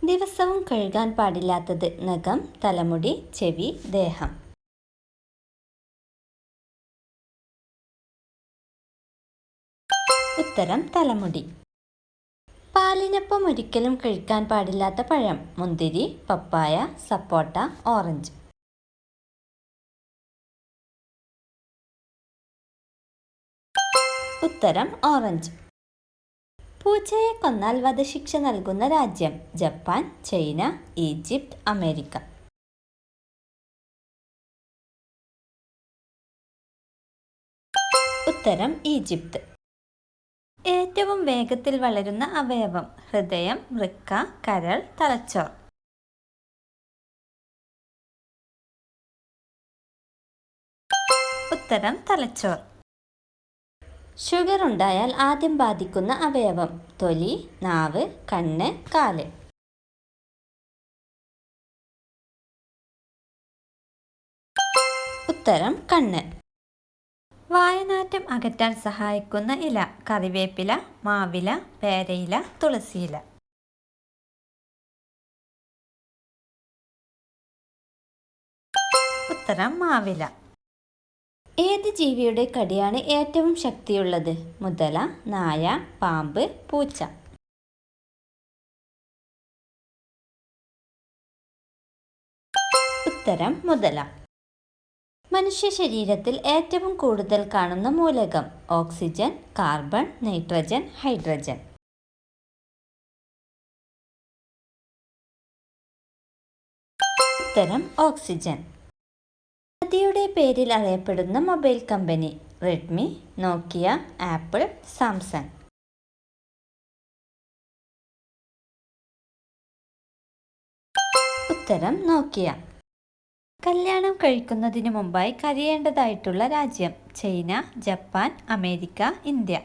ദിവസവും കഴുകാൻ പാടില്ലാത്തത് നഖം, തലമുടി, ചെവി, ദേഹം. ഉത്തരം തലമുടി. പാലിനൊപ്പം ഒരിക്കലും കഴിക്കാൻ പാടില്ലാത്ത പഴം: മുന്തിരി, പപ്പായ, സപ്പോട്ട, ഓറഞ്ച്. ഉത്തരം ഓറഞ്ച്. പൂച്ചയെ കൊന്നാൽ വധശിക്ഷ നൽകുന്ന രാജ്യം: ജപ്പാൻ, ചൈന, ഈജിപ്ത്, അമേരിക്ക. ഉത്തരം ഈജിപ്ത്. ഏറ്റവും വേഗത്തിൽ വളരുന്ന അവയവം: ഹൃദയം, വൃക്ക, കരൾ, തലച്ചോർ. ഉത്തരം തലച്ചോർ. ഷുഗർ ഉണ്ടായാൽ ആദ്യം ബാധിക്കുന്ന അവയവം: തൊലി, നാവ്, കണ്ണ്, കാല്. ഉത്തരം കണ്ണ്. വായനാറ്റം അകറ്റാൻ സഹായിക്കുന്ന ഇല: കറിവേപ്പില, മാവില, പേരയില, തുളസിയില. ഉത്തരം മാവില. ഏത് ജീവിയുടെ കടിയാണ് ഏറ്റവും ശക്തിയുള്ളത്? മുതല, നായ, പാമ്പ്, പൂച്ച. ഉത്തരം മുതല. മനുഷ്യ ശരീരത്തിൽ ഏറ്റവും കൂടുതൽ കാണുന്ന മൂലകം: ഓക്സിജൻ, കാർബൺ, നൈട്രജൻ, ഹൈഡ്രജൻ. ഉത്തരം ഓക്സിജൻ. നദിയുടെ പേരിൽ അറിയപ്പെടുന്ന മൊബൈൽ കമ്പനി: റെഡ്മി, നോക്കിയ, ആപ്പിൾ, സാംസങ്. ഉത്തരം നോക്കിയ. കല്യാണം കഴിക്കുന്നതിന് മുമ്പായി കരയേണ്ടതായിട്ടുള്ള രാജ്യം: ചൈന, ജപ്പാൻ, അമേരിക്ക, ഇന്ത്യ.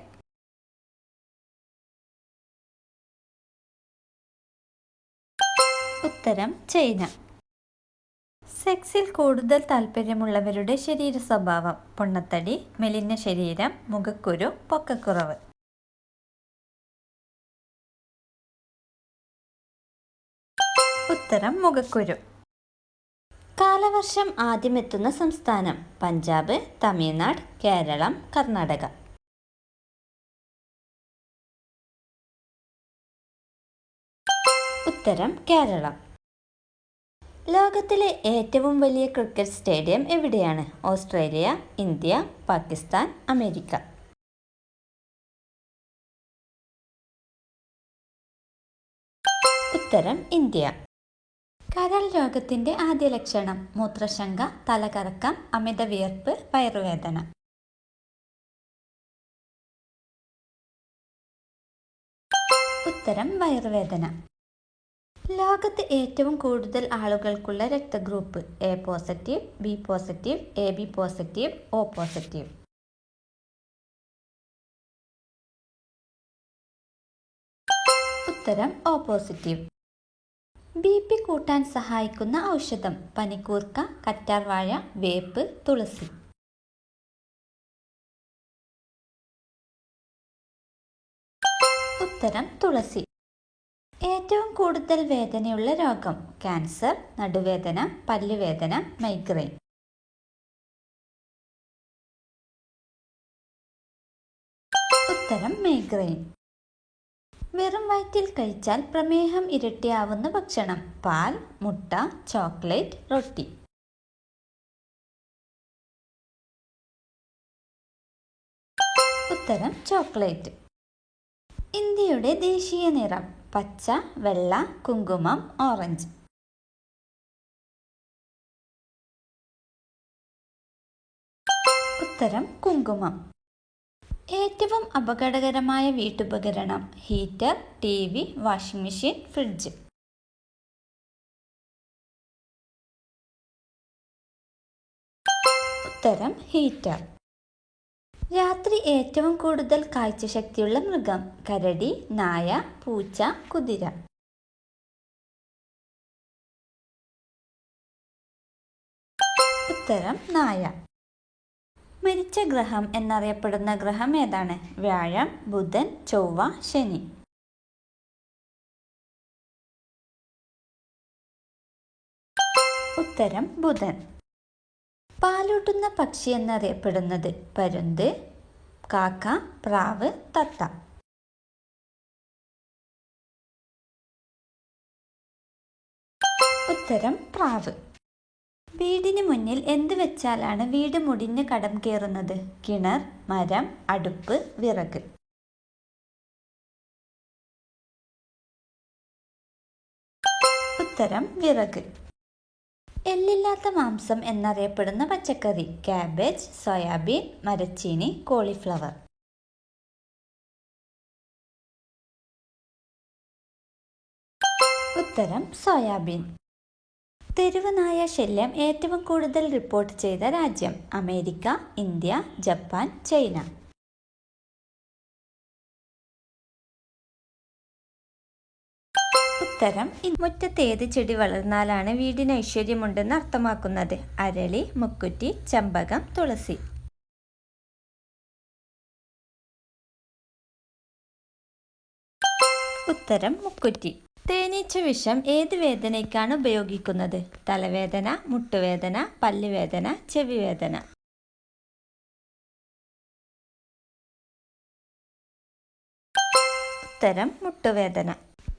ഉത്തരം ചൈന. സെക്സിൽ കൂടുതൽ താല്പര്യമുള്ളവരുടെ ശരീര സ്വഭാവം: പൊണ്ണത്തടി, മെലിഞ്ഞ ശരീരം, മുഖക്കുരു, പൊക്കക്കുറവ്. ഉത്തരം മുഖക്കുരു. കാലവർഷം ആദ്യമെത്തുന്ന സംസ്ഥാനം: പഞ്ചാബ്, തമിഴ്നാട്, കേരളം, കർണാടക. ഉത്തരം കേരളം. ലോകത്തിലെ ഏറ്റവും വലിയ ക്രിക്കറ്റ് സ്റ്റേഡിയം എവിടെയാണ്? Australia, India, Pakistan, America. ഉത്തരം ഇന്ത്യ. കരൾ രോഗത്തിന്റെ ആദ്യ ലക്ഷണം: മൂത്രശങ്ക, തലകറക്കം, അമിത വിയർപ്പ്, വയറുവേദന. ഉത്തരം വയറുവേദന. ലോകത്ത് ഏറ്റവും കൂടുതൽ ആളുകൾക്കുള്ള രക്തഗ്രൂപ്പ്: A positive, B positive, A B positive, O positive. ഉത്തരം ഒ പോസിറ്റീവ്. BP കൂട്ടാൻ സഹായിക്കുന്ന ഔഷധം: പനിക്കൂർക്ക, കറ്റാർവാഴ, വേപ്പ്, തുളസി. ഉത്തരം തുളസി. ഏറ്റവും കൂടുതൽ വേദനയുള്ള രോഗം: ക്യാൻസർ, നടുവേദന, പല്ലുവേദന, മൈഗ്രെയിൻ. ഉത്തരം മൈഗ്രെയിൻ. വെറും വയറ്റിൽ കഴിച്ചാൽ പ്രമേഹം ഇരട്ടിയാവുന്ന ഭക്ഷണം: പാൽ, മുട്ട, ചോക്ലേറ്റ്, റൊട്ടി. ഉത്തരം ചോക്ലേറ്റ്. ഇന്ത്യയുടെ ദേശീയ നിറം: പച്ച, വെള്ള, കുങ്കുമം, ഓറഞ്ച്. ഉത്തരം കുങ്കുമം. ഏറ്റവും അപകടകരമായ വീട്ടുപകരണം: heater, TV, washing machine, fridge. ഉത്തരം ഹീറ്റർ. രാത്രി ഏറ്റവും കൂടുതൽ കാഴ്ചശക്തിയുള്ള മൃഗം: കരടി, നായ, പൂച്ച, കുതിര. ഉത്തരം നായ. മരിച്ച ഗ്രഹം എന്നറിയപ്പെടുന്ന ഗ്രഹം ഏതാണ്? വ്യാഴം, ബുധൻ, ചൊവ്വ, ശനി. ഉത്തരം ബുധൻ. പാലൂട്ടുന്ന പക്ഷി എന്നറിയപ്പെടുന്നത് പരുന്ത്, കാക്ക, പ്രാവ്, തത്ത. ഉത്തരം പ്രാവ്. വീടിന് മുന്നിൽ എന്ത് വെച്ചാലാണ് വീട് മുടിഞ്ഞ് കടം കയറുന്നത്? കിണർ, മരം, അടുപ്പ്, വിറക്. ഉത്തരം വിറക്. എല്ലില്ലാത്ത മാംസം എന്നറിയപ്പെടുന്ന പച്ചക്കറി? കാബേജ്, സോയാബീൻ, മരച്ചീനി, കോളിഫ്ലവർ. ഉത്തരം സോയാബീൻ. തെരുവ് നായ ശല്യം ഏറ്റവും കൂടുതൽ റിപ്പോർട്ട് ചെയ്ത രാജ്യം? America, India, Japan, China. ഉത്തരം മുറ്റത്ത് ഏത് ചെടി വളർന്നാലാണ് വീടിന് ഐശ്വര്യമുണ്ടെന്ന് അർത്ഥമാക്കുന്നത്? അരളി, മുക്കുറ്റി, ചമ്പകം, തുളസി. ഉത്തരം മുക്കുറ്റി. തേനീച്ച വിഷം ഏത് വേദനയ്ക്കാണ് ഉപയോഗിക്കുന്നത്? തലവേദന, മുട്ടുവേദന, പല്ലുവേദന, ചെവിവേദന. ഉത്തരം മുട്ടുവേദന.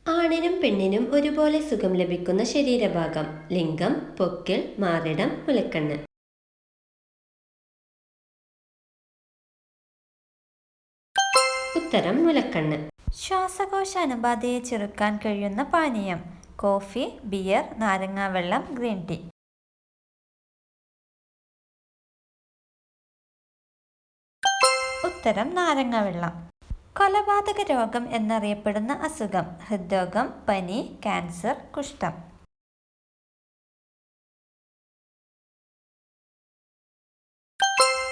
ആണിനും പെണ്ണിനും ഒരുപോലെ സുഖം ലഭിക്കുന്ന ശരീരഭാഗം? ലിംഗം, പൊക്കിൾ, മാറിടം, മുലക്കണ്ണ്. ഉത്തരം മുലക്കണ്ണ്. ശ്വാസകോശ അണുബാധയെ ചെറുക്കാൻ കഴിയുന്ന പാനീയം? കോഫി, ബിയർ, നാരങ്ങാവെള്ളം, ഗ്രീൻ ടീ. ഉത്തരം നാരങ്ങാവെള്ളം. കൊലപാതക രോഗം എന്നറിയപ്പെടുന്ന അസുഖം? ഹൃദ്രോഗം, പനി, ക്യാൻസർ, കുഷ്ഠം.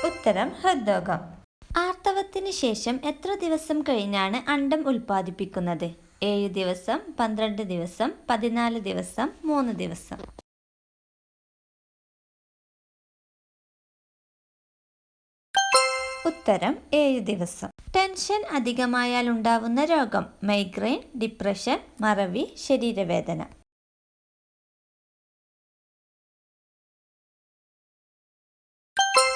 ഉത്തരം ഹൃദ്രോഗം. ആർത്തവത്തിന് ശേഷം എത്ര ദിവസം കഴിഞ്ഞാണ് അണ്ഡം ഉൽപ്പാദിപ്പിക്കുന്നത്? 7 ദിവസം, 12 ദിവസം, 14 ദിവസം, 3 ദിവസം. ഉത്തരം 7 ദിവസം. ടെൻഷൻ അധികമായാൽ ഉണ്ടാവുന്ന രോഗം? മൈഗ്രെയിൻ, ഡിപ്രഷൻ, മറവി, ശരീരവേദന.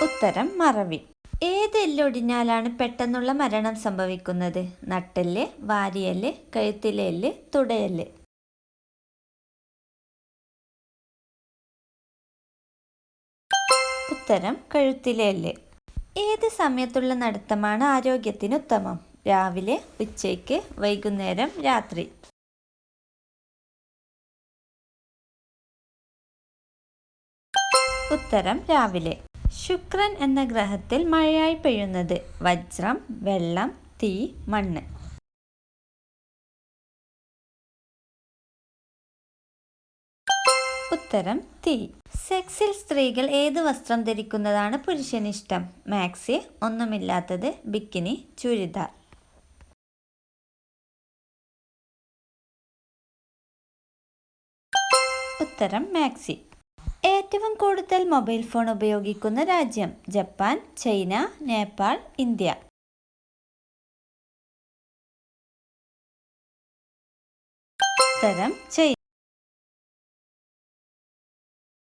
ഉത്തരം മറവി. ഏത് എല്ലൊടിഞ്ഞാലാണ് പെട്ടെന്നുള്ള മരണം സംഭവിക്കുന്നത്? നട്ടെല്ല്, വാരിയെല്ല്, കഴുത്തിലെ എല്ല്, തുടയെല്ല്. ഉത്തരം കഴുത്തിലെ എല്ല്. ഏത് സമയത്തുള്ള നടത്തമാണ് ആരോഗ്യത്തിന് ഉത്തമം? രാവിലെ, ഉച്ചയ്ക്ക്, വൈകുന്നേരം, രാത്രി. ഉത്തരം രാവിലെ. ശുക്രൻ എന്ന ഗ്രഹത്തിൽ മഴയായി പെയ്യുന്നത്? വജ്രം, വെള്ളം, തീ, മണ്ണ്. ഉത്തരം തീ. സെക്സിൽ സ്ത്രീകൾ ഏത് വസ്ത്രം ധരിക്കുന്നതാണ് പുരുഷനിഷ്ടം? മാക്സി, ഒന്നുമില്ലാത്തത്, ബിക്കിനി, ചുരിദാർ. ഉത്തരം മാക്സി. ഏറ്റവും കൂടുതൽ മൊബൈൽ ഫോൺ ഉപയോഗിക്കുന്ന രാജ്യം? Japan, China, Nepal, India. ഉത്തരം ചൈന.